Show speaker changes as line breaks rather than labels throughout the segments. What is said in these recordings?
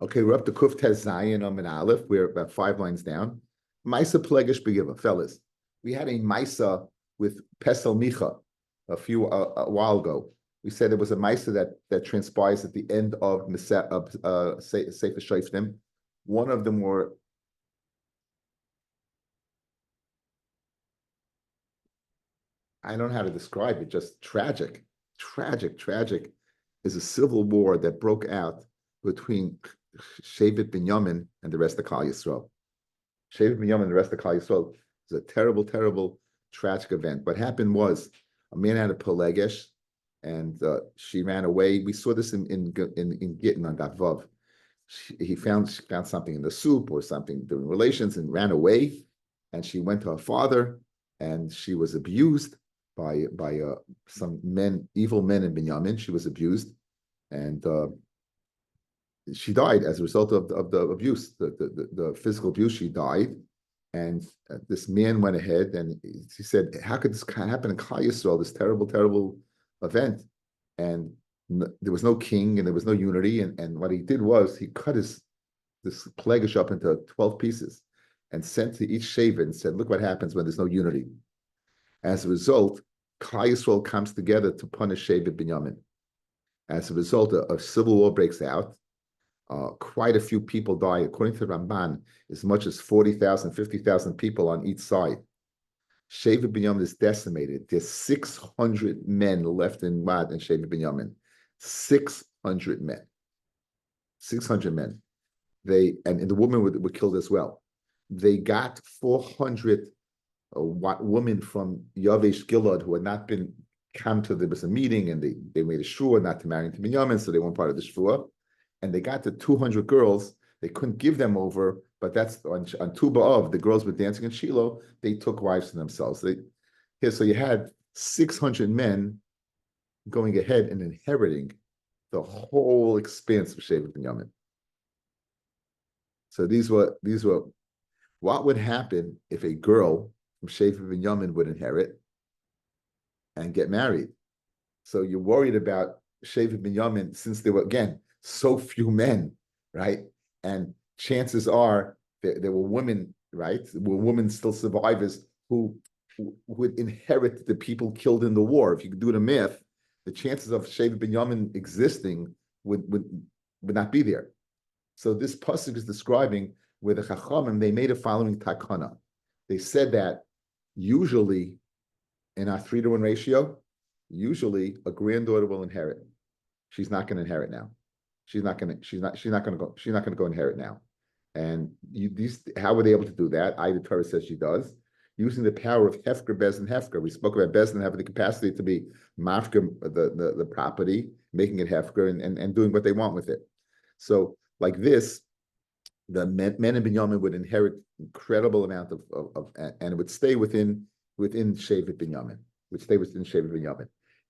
Okay, we're up to Kuf Tez Zayin and Aleph. We're about 5 lines down. Maisa Plegish Begiva, fellas. We had a Maisa with Pesel Micha a while ago. We said there was a Maisa that transpires at the end of Sefer Shoftim. One of them were I don't know how to describe it, just tragic, tragic is a civil war that broke out between Shevet Binyamin and the rest of Klal Yisrael. Shevet Binyamin and the rest of Klal Yisrael is a terrible, tragic event. What happened was a man had a Pelegesh, and she ran away. We saw this in Gittin on Daf Vav. She found something in the soup or something during relations and ran away. And she went to her father, and she was abused by some evil men in Binyamin. She was abused, and she died as a result of the abuse, the physical abuse. She died, and this man went ahead and he said, "How could this happen in Klal Yisrael? This terrible event?" And there was no king and there was no unity. And what he did was he cut this Plegish up into 12 pieces and sent to each shaven and said, "Look what happens when there's no unity." As a result, Klal Yisrael comes together to punish Shevet Binyamin. As a result, a civil war breaks out. Quite a few people die. According to Ramban, as much as 40,000, 50,000 people on each side. Shevet Binyamin is decimated. There's 600 men left in Mad and Shevet Binyamin. 600 men. 600 men. And the women were killed as well. They got 400 women from Yavesh Gilad who had not been there was a meeting and they made a shua not to marry into Binyamin, so they weren't part of the shua. And they got to 200 girls. They couldn't give them over, but that's on Tu B'Av, the girls were dancing in Shiloh, they took wives to themselves. So you had 600 men going ahead and inheriting the whole expanse of Shevet Binyamin. So these were what would happen if a girl from Shevet Binyamin would inherit and get married. So you're worried about Shevet Binyamin since there were, again, so few men, right? And chances are there were women, right? There were women still survivors who would inherit the people killed in the war. If you could do the math, the chances of Shevet Binyamin existing would not be there. So this pasuk is describing where the Chachamim, they made a following takana. They said that usually in our 3-to-1 ratio, usually a granddaughter will inherit. She's not going to inherit now. She's not going to go inherit now. And how were they able to do that? The Torah says she does, using the power of Hefker, Bez, and Hefker. We spoke about Bez and having the capacity to be mafker the property, making it Hefker and doing what they want with it. So like this, the men in Binyamin would inherit incredible amount of and it would stay within Shevet Binyamin,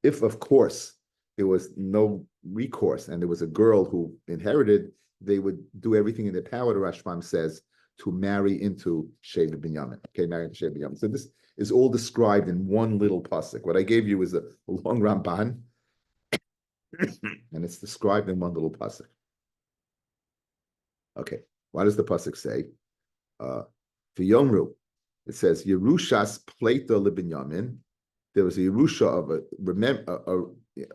If, of course, there was no recourse and there was a girl who inherited, they would do everything in their power, the Rashbam says, to marry into Shevet Binyamin. Okay, marry into Shevet Binyamin. So this is all described in one little pasuk. What I gave you is a long Ramban, and it's described in one little pasuk. Okay, what does the pasuk say? V'yomru, it says Yerushas Pleita LeBinyamin. There was a Yerusha of a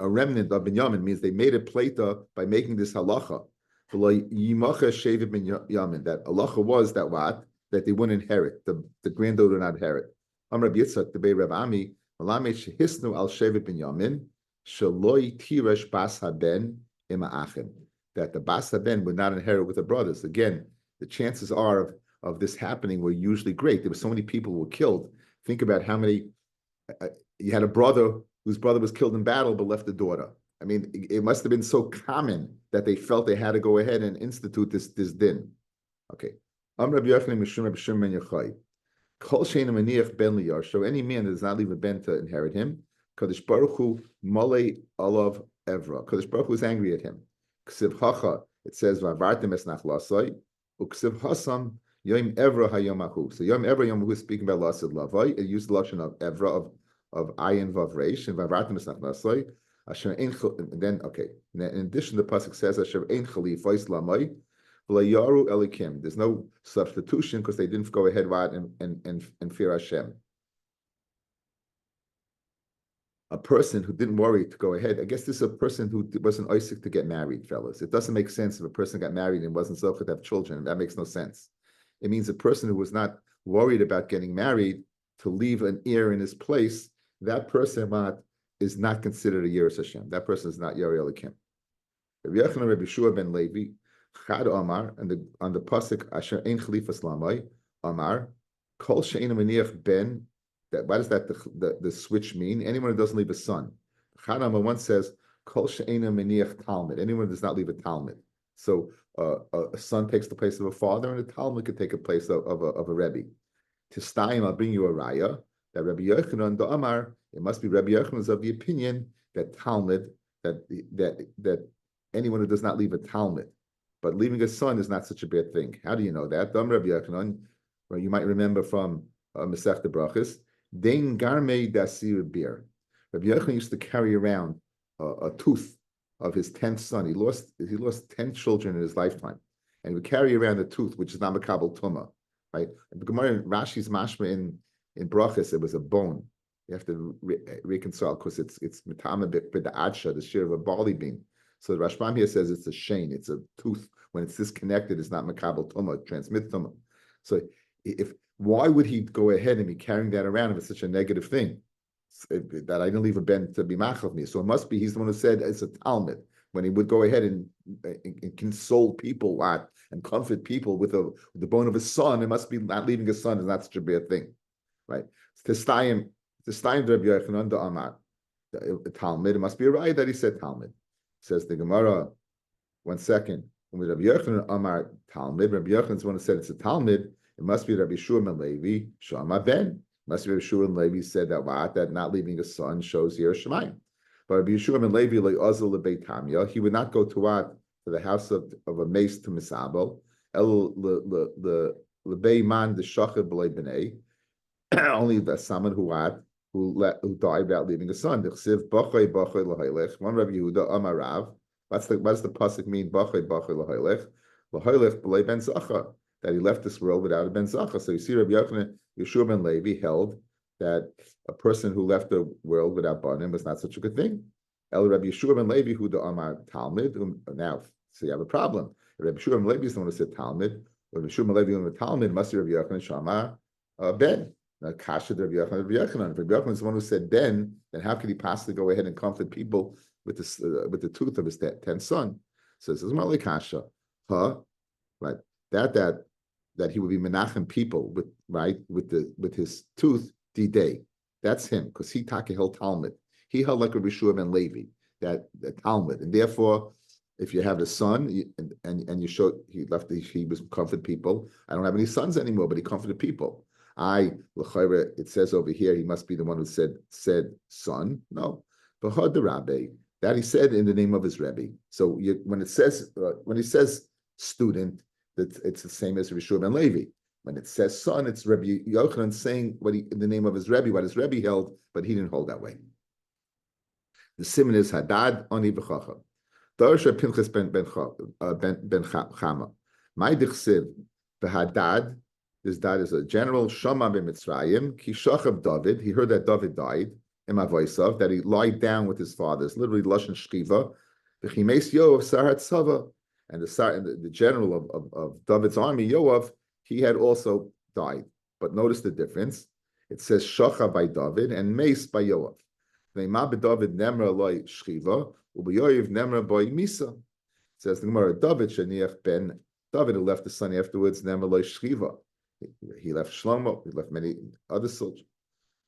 remnant of Binyamin, means they made a Pleita by making this halacha. That halacha was that they wouldn't inherit, the granddaughter would not inherit. Rabbi Yitzchak, the Bei Rav Ami, shehisnu al Shevet Binyamin, shaloi tirash bas haben ima achim. That the bas haben would not inherit with the brothers. Again, the chances are of this happening were usually great. There were so many people who were killed. Think about how many. You had a brother whose brother was killed in battle but left a daughter. I mean, it must have been so common that they felt they had to go ahead and institute this din. Okay. Rabbi Yochanan Mishum Rabbi Shimon ben Yochai. Kol she'einu maniach ben liyar. So any man that does not leave a ben to inherit him, Kadosh Baruch Hu malei alav evra. Kadosh Baruch Hu is angry at him. Ksiv hacha. It says v'avartem es nachlasai. Uksiv hasam yom evra hayomahu. So yom evra yomahu is speaking about lasid lavai. It used the lashon of evra of ayin vav reish and v'avartem es nachlasai. Then, okay. In addition, the pasuk says, "Asher ein chalifos lamai V'layaru elikim. There's no substitution because they didn't go ahead and fear Hashem. A person who didn't worry to go ahead. I guess this is a person who wasn't Isaac to get married, fellas. It doesn't make sense if a person got married and wasn't Zochah to have children. That makes no sense. It means a person who was not worried about getting married to leave an heir in his place. That person is not considered a Yiras Hashem. That person is not Yari Elikim. Rabbi Yochanan, Rabbi Shua ben Levi, Chad Omar, and on the pasuk Asher Ein Chalifas Lamai, Omar, Kol She'ein Maniach Ben. Why does that the switch mean? Anyone who doesn't leave a son. Chad Omar once says, Kol She'ein Maniach Talmud. Anyone who does not leave a Talmud. So a son takes the place of a father, and a Talmud could take a place of a Rebbe. To Stein, I'll bring you a raya that Rabbi Yochanan the Amar. It must be Rabbi Yochanan is of the opinion that Talmud, that anyone who does not leave a Talmud, but leaving a son is not such a bad thing. How do you know that? Dam Rabbi Yochanan, well, you might remember from Masechta Brachos, Dein Garmei Dasir Bir. Rabbi Yochanan used to carry around a tooth of his 10th son. He lost 10 children in his lifetime, and he would carry around a tooth which is not makabel tuma, right? Gemara Rashi's mashma in Brachos, it was a bone. You have to reconcile because it's mitama b'da adsha, the shear of a barley bean. So the Rashbam here says it's a shane, it's a tooth. When it's disconnected, it's not makabel tuma, transmit tuma. So why would he go ahead and be carrying that around if it's such a negative thing? That I didn't leave a ben to be machal me. So it must be he's the one who said it's a Talmud. When he would go ahead and console people and comfort people with the bone of his son, it must be not leaving a son is not such a bad thing, right? Testayim Rabbi Yochanan the Amar, the Talmud. It must be a right that he said Talmud. Says the Gemara. 1 second. When Rabbi Yochanan Amar Talmud, Rabbi Yochanan is the one who said it's a Talmud. It must be Rabbi Shua ben Levi Shama ben. Must be Rabbi Shua ben Levi said that not leaving a son shows Yiras Shamayim. But Rabbi Shua ben Levi le'azal leBeit Tamya, he would not go to the house of a mace to misabel. El leBei man deshachav b'lei b'nei. Only someone who died without leaving a son. One Rabbi Yehuda Amar Rav. What does the pasuk mean? B'choi l'haylech b'lei ben zacha. That he left this world without a ben zacha. So you see, Rabbi Yochanan, Yeshua ben Levi held that a person who left the world without banim was not such a good thing. El Rabbi Yeshua ben Levi, who the Amar Talmud. Now, so you have a problem. Rabbi Yeshua ben Levi is the one who said Talmud. Rabbi Yeshua ben Levi on the Talmud must be Rabbi Yochanan Shama Ben. Kasha Rabbi Yochanan. Rabbi Yochanan is the one who said Ben. Then how could he possibly go ahead and comfort people with the tooth of his 10th son? So it says Mali Kasha, right? That he would be menachem people with his tooth d-day. That's him, because he held Talmud. He held like Rabbi Shua ben Levi, that Talmud. And therefore, if you have a son and you show he was comforted people. I don't have any sons anymore, but he comforted people. It says over here he must be the one who said son. No. But the Rabbi, that he said in the name of his Rebbe. So when he says student, that it's the same as Rabbi Shua ben Levi. When it says son, it's Rabbi Yochanan saying in the name of his Rebbe, what his Rebbe held, but he didn't hold that way. The simon is Hadad Ani v'Chacham. Darsha Pinchas ben Chama. My dichsiv v'Hadad. This dad is a general. Shama ben Mitzrayim. Ki shachav David. He heard that David died. In my voice of that he lied down with his fathers. Literally lashon shkiva. V'chimes Yoav Sarat Sava. And the general of David's army, Yoav, he had also died. But notice the difference. It says Shacha by David and Mace by Yoav. Ne'ma b'David nemra loy shchiva, u'b'Yoav nemra by Misa. It says the Gemara, David sheniach ben David, who left the son afterwards, nemra loy shchiva. He left Shlomo, he left many other soldiers.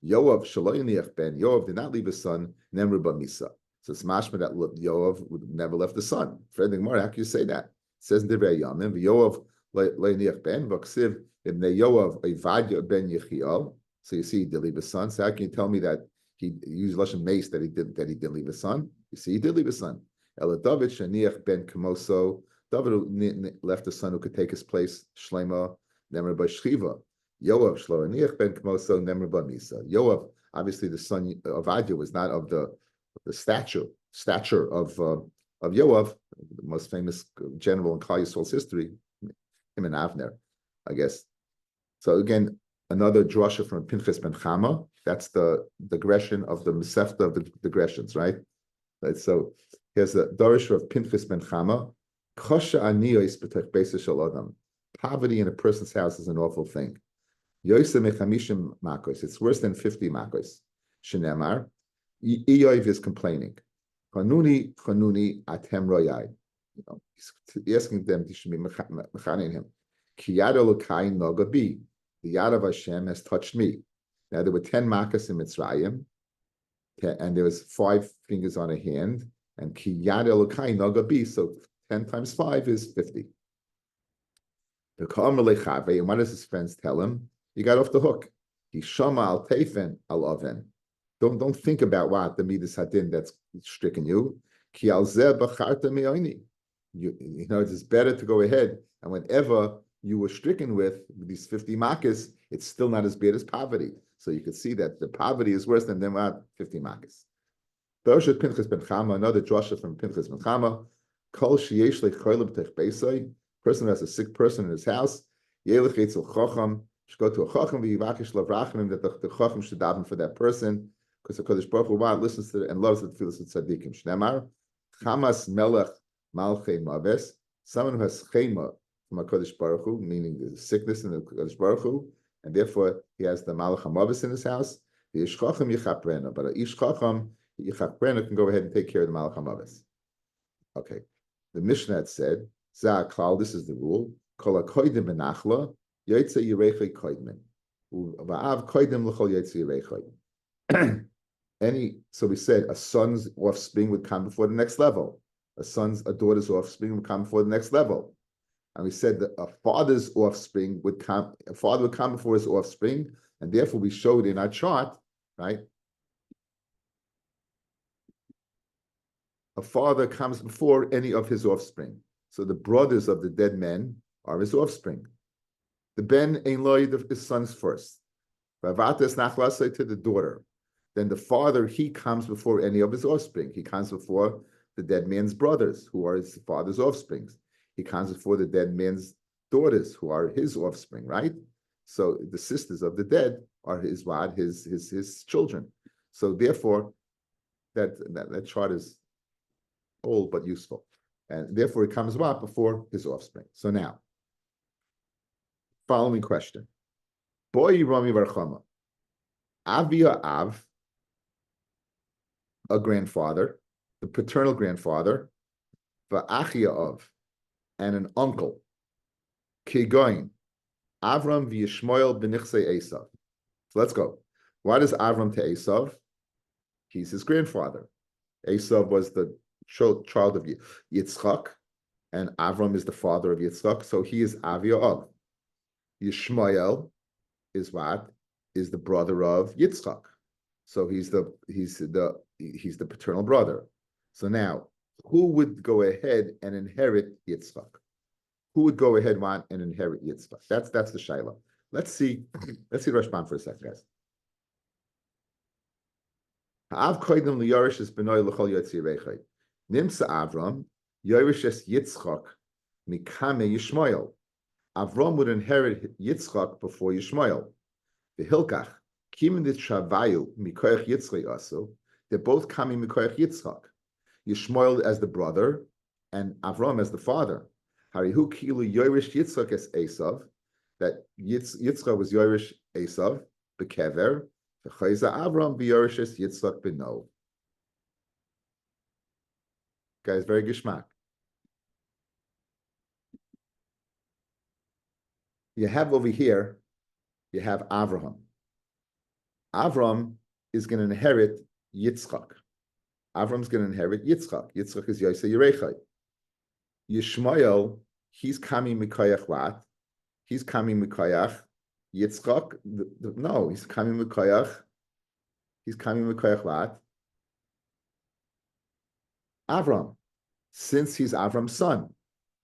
Yoav shaloy niach ben Yoav did not leave his son, nemra by Misa. So it's mashma that Yoav would never left the son. Friend Gemara, how can you say that? It says in Divrei Yamim, Yoav leiniach ben v'ksiv ibnei Yoav Ovadia ben Yechiel. So you see, he did leave a son. So how can you tell me that he used lashon mace that he didn't leave a son? You see, he did leave a son. Ela David sheniach ben Kamoso. David left a son who could take his place. Shlema nemar by Shchiva. Yoav shloaniach ben Kamoso nemar by Misa. Yoav, obviously, the son of Adia was not of the stature of Yoav, the most famous general in Klal Yisrael's history. him and Avner, I guess. So again, another drasha from Pinchas ben Chama. That's the digression of the Masechta of the digressions, right? So here's the Dorish of Pinchas ben Chama. Kosha aniyos b'tech beis shel adam. Poverty in a person's house is an awful thing. Yoisa mechamishim makos. It's worse than 50 makos. Shenemar. Iyoiv is complaining. Chanuni atem royai. He's asking them to be mechanin him. Ki yad Elokai noga bi. The yad of Hashem has touched me. Now there were 10 makas in Mitzrayim, and there was 5 fingers on a hand, and ki yad Elokai noga bi. So 10 times 5 is 50. And what does his friends tell him? You got off the hook. He shama al teifen al oven. Don't think about what the midas hadin that's stricken you. Ki al zeh bacharta me'oni. You know, it's better to go ahead, and whenever you were stricken with these 50 makas, it's still not as bad as poverty. So you can see that the poverty is worse than what 50 makas. Dorshat Pinchas ben Chama, another drasha from Pinchas ben Chama. Kol sheyesh lecholim tech beisai. Person who has a sick person in his house, yelech etzel chacham, should go to a chacham v'yivakish lavrachim, that the chacham should daven for that person, because the Kodesh Baruch Hu listens to it and loves the tefillas of tzaddikim. Shnemar, chamas melech malchei maves, someone who has chema from a Kodesh Baruch Hu, meaning there's sickness in the Kodesh Baruch Hu, and therefore he has the malach hamavis in his house. The ish chacham yichaprena, but a ish chacham yichaprena can go ahead and take care of the malach hamavis. Okay, the Mishnah had said, Zah this is the rule. Kol hakoydim benachla, yaitze yirechei koydmin. Va'av koydim l'chol yaitze yirechei. So we said a son's offspring would come before the next level. A daughter's offspring would come before the next level. And we said that a father's offspring would come, a father would come before his offspring, and therefore we showed in our chart, right? A father comes before any of his offspring. So the brothers of the dead men are his offspring. The ben ein loy, his son's first. Vavates nachlasei to the daughter. Then the father, he comes before any of his offspring. He comes before the dead man's brothers, who are his father's offsprings. He comes before the dead man's daughters, who are his offspring, right? So the sisters of the dead are his children. So therefore, that chart is old but useful. And therefore it comes about before his offspring. So now, following question. Boy Rami Varchama. Avia Av, a grandfather, the paternal grandfather, Va'achia Av, and an uncle. Kigoin, Avram v'Yishmael b'nichsei Esav. So let's go. Why does Avram to Esav? He's his grandfather. Esav was the child of Yitzchak, and Avram is the father of Yitzchak, so he is Avia of. Yishmael is what? Is the brother of Yitzchak. So he's the paternal brother. So now, who would go ahead and inherit Yitzchak? Who would go ahead and inherit Yitzchak? That's the Shaila. Let's see Rashban for a second, guys. Ha'av koydem liyarish es b'noi l'chol yotzi reichai. Nimsa Avram, Yerishes Yitzchak, Mikame Yishmael. Avram would inherit Yitzchak before Yishmael. The Hilkach, Kimin the Shavayu, Mikoyach Yitzchak also, they're both coming Mikoyach Yitzchak. Yishmael as the brother, and Avram as the father. Harihu Kilu Yerish Yitzchak as Esav, that Yitzchak was Yerish Esav, Bekever, V'chayza Avram v'Yerishes Yitzchak b'no. Guys, very gishmak. You have over here, you have Avraham. Avram is going to inherit Yitzchak. Avram's going to inherit Yitzchak. Yitzchak is Yosei Yerechai. Yishmael, he's coming Mikoyach what? He's coming Mikoyach Yitzchak. No, he's coming Mikoyach. He's coming Mikoyach what? Avram, since he's Avram's son.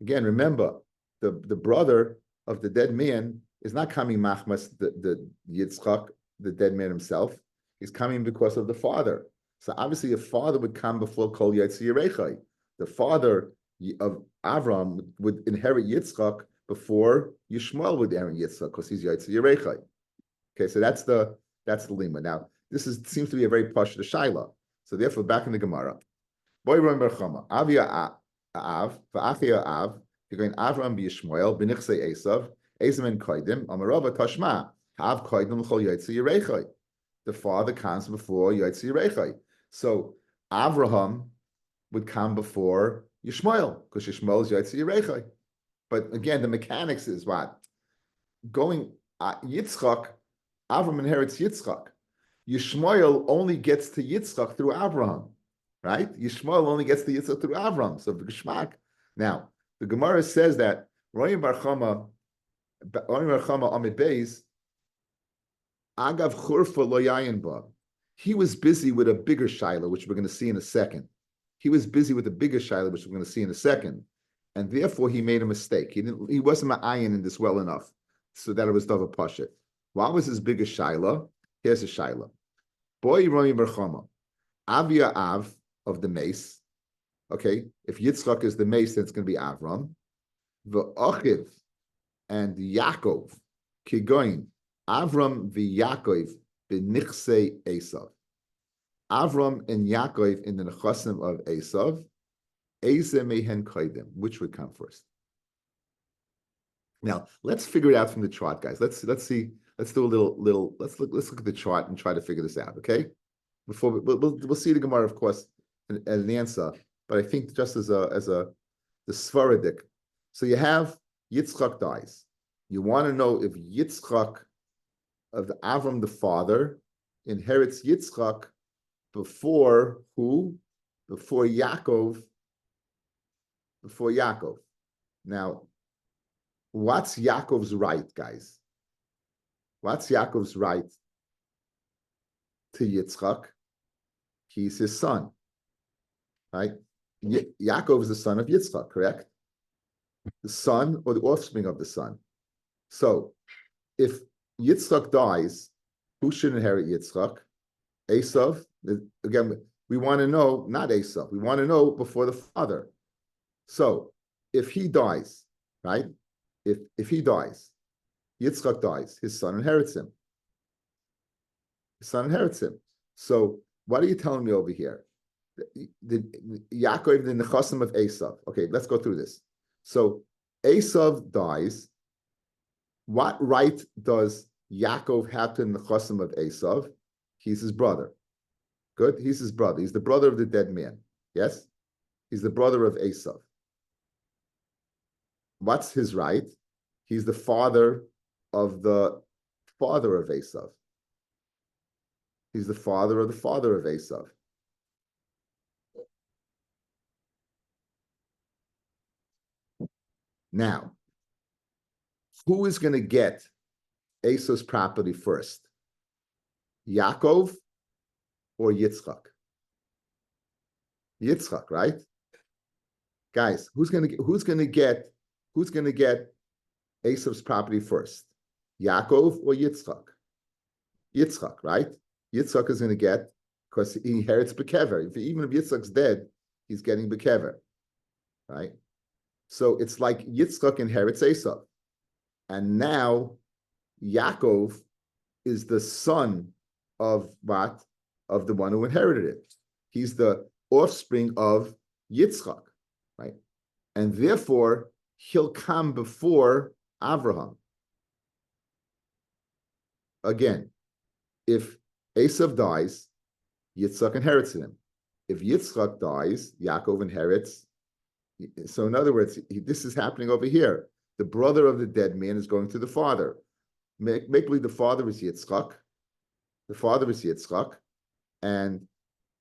Again, remember, the brother of the dead man is not coming Machmas, the Yitzchak, the dead man himself. He's coming because of the father. So obviously a father would come before Kol Yotzi Yerechai. The father of Avram would inherit Yitzchak before Yishmael would Aaron Yitzchak because he's Yaitse Yerechai. Okay, so that's the lima. Now this seems to be a very pashut shaila. So therefore, back in the Gemara, boy remember Chama Avia Av va'achia Av. You're going Avram b'Yishmael b'nichsei Esav Esav and Koidim Amarava Tashma Av Koidim l'chol Yaitse Yerechai. The father comes before Yaitse Yerechai. So Avraham would come before Yishmael because Yishmael is Yaitse Yerechai. But again, the mechanics is what going Yitzchak. Avram inherits Yitzchak. Yishmael only gets to Yitzchak through Avraham, right? Yishmael only gets to Yitzchak through Avram. So Geshmak. Now the Gemara says that Royim Bar Chama Amid Beis Agav Churfa Lo Yayin Ba. He was busy with a bigger shaila, which we're going to see in a second. He was busy with a bigger shaila, which we're going to see in a second, and therefore he made a mistake. He wasn't ma'ayin in this well enough, so that it was dava pashit. What was his biggest shaila? Here's a shaila. Boy Romi Barchama, Avia Av of the mace. Okay, if Yitzchak is the mace, then it's going to be Avram. The Achiv and Yaakov, Kigoin, Avram v'Yaakov b'nichsei Esav. Avram and Yaakov in the nechasim of Esav, Eze mehen koidim. Which would come first? Now let's figure it out from the chart, guys. Let's see. Let's do a little. Let's look at the chart and try to figure this out. Okay. Before we'll see the Gemara, of course, as an answer. But I think just as the Svaradik. So you have Yitzchak dies. You want to know if Yitzchak of the Avram the father inherits Yitzchak before who? Before Yaakov. Before Yaakov. Now, what's Yaakov's right, guys? What's Yaakov's right to Yitzchak? He's his son, right? Yaakov is the son of Yitzchak, correct? The son or the offspring of the son. So, if Yitzchak dies, who should inherit Yitzchak? Esav. Again, we want to know, not Esav, we want to know before the father. So, if he dies, right? If he dies, Yitzchak dies, his son inherits him. His son inherits him. So, what are you telling me over here? The Yaakov, the nechasim of Esav. Okay, let's go through this. So, Esav dies. What right does Yaakov have to the nechasim of Esav? He's his brother. Good? He's his brother. He's the brother of the dead man. Yes? He's the brother of Esav. What's his right? He's the father of Esav. He's the father of Esav. Now, who is going to get Esav's property first? Yaakov or Yitzchak? Yitzchak, right? Guys, who's going to get Esav's property first? Yaakov or Yitzchak? Yitzchak, right? Yitzchak is going to get, because he inherits Bekever. Even if Yitzchak's dead, he's getting Bekever, right? So it's like Yitzchak inherits Esav. And now Yaakov is the son of what? Of the one who inherited it. He's the offspring of Yitzchak, right? And therefore, he'll come before Avraham. Again, if Esav dies, Yitzchak inherits him. If Yitzchak dies, Yaakov inherits. So in other words, this is happening over here. The brother of the dead man is going to the father. Make believe the father is Yitzchak. The father is Yitzchak, and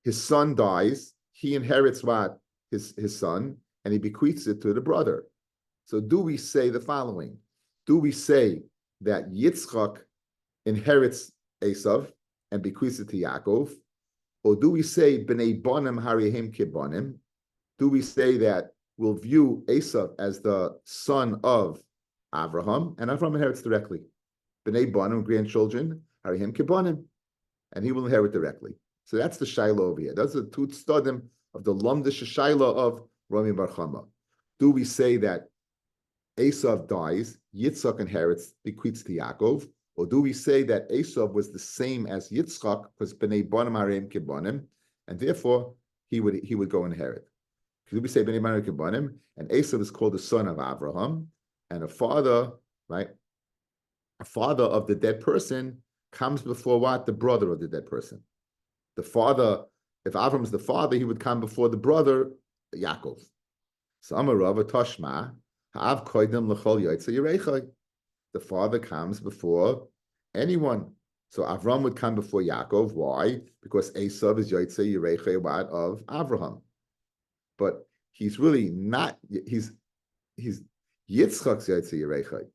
his son dies. He inherits what? His son, and he bequeaths it to the brother. So do we say the following? Do we say that Yitzchak inherits Esav and bequeaths it to Yaakov? Or do we say B'nei Bonim Harihim Kibonim? Do we say that we'll view Esav as the son of Avraham, and Avraham inherits directly? B'nei Bonim, grandchildren, Harihim Kibonim, and he will inherit directly. So that's the Shaila over here. That's the two studim of the Lamdish Shaila of Rami Bar Chama. Do we say that Esav dies, Yitzchak inherits, bequeaths to Yaakov, or do we say that Esav was the same as Yitzchak because b'nei bonim hareim kibonim, and therefore he would go inherit? Do we say b'nei bonim kibonim, and Esav is called the son of Abraham, and a father, right? A father of the dead person comes before what? The brother of the dead person. The father, if Avram is the father, he would come before the brother, Yaakov. So Amarava Toshma, Ha'av Koidem L'chol Yotzei Yerechai. The father comes before anyone. So Avram would come before Yaakov. Why? Because Esav is Yotzei Yerechai of Avraham. But he's really not, he's Yitzchak's Yotzei Yerechai.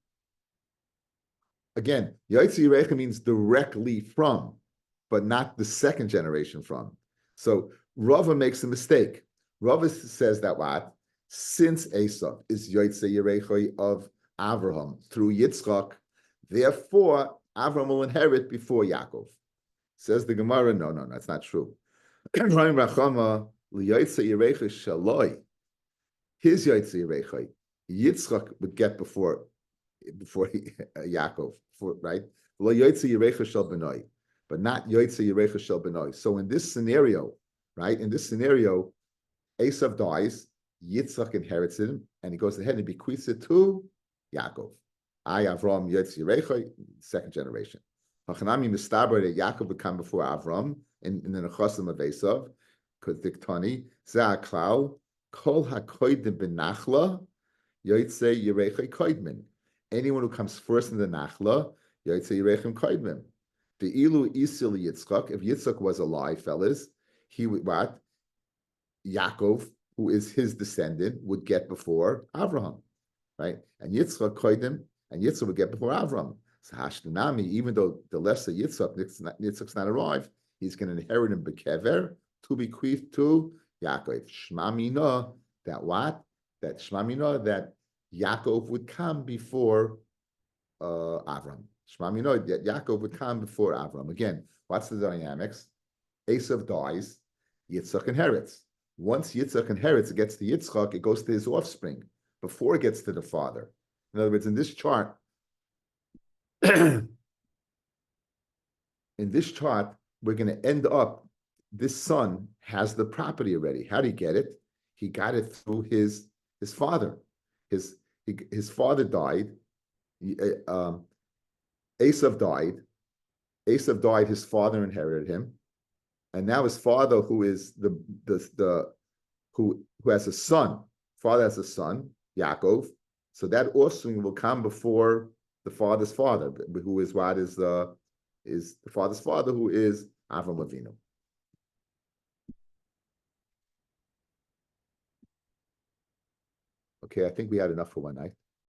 Again, Yotzei Yerechai means directly from, but not the second generation from. So Rava makes a mistake. Rava says that what? Since Esav is Yotzei Yerechai of Avraham through Yitzchak, therefore Avraham will inherit before Yaakov. Says the Gemara, no, that's not true. His Yotzei Yerechai, Yitzchak would get before Yaakov, right? But not Yotzei Yerechai shel benoi. So in this scenario, right? In this scenario, Esav dies, Yitzchak inherits him, and he goes ahead and bequeaths it to Yaakov. Avram Yotzei Yerechai, second generation. Hachanami mistaber that Yaakov would come before Avram in the nechasim of Esav, because diktani zeh klal kol hakoydim benachla Yotzei Yerechai koydmin. Anyone who comes first in the nachla Yotzei Yerechim koydmin. The ilu isil Yitzchak. If Yitzchak was alive, fellas, he would what? Yaakov, who is his descendant, would get before Avraham, right? And Yitzchak koydim, and Yitzchak would get before Avraham. So Hashtanami, even though the lesser Yitzchak's not arrived, he's going to inherit him bekever to bequeath to Yaakov. Shmamina, that what? That Shmamina, that Yaakov would come before Avram. Shmamina, that Yaakov would come before Avram. Again, what's the dynamics? Esav dies, Yitzchak inherits. Once Yitzchak inherits, it gets to Yitzchak, it goes to his offspring before it gets to the father. In other words, in this chart, we're going to end up, this son has the property already. How did he get it? He got it through his father. His father died. Esav died. Esav died. His father inherited him, and now his father, who is who has a son, father has a son, Yaakov. So that offspring will come before the father's father, who is what is the father's father, who is Avram Avinu. Okay, I think we had enough for one night.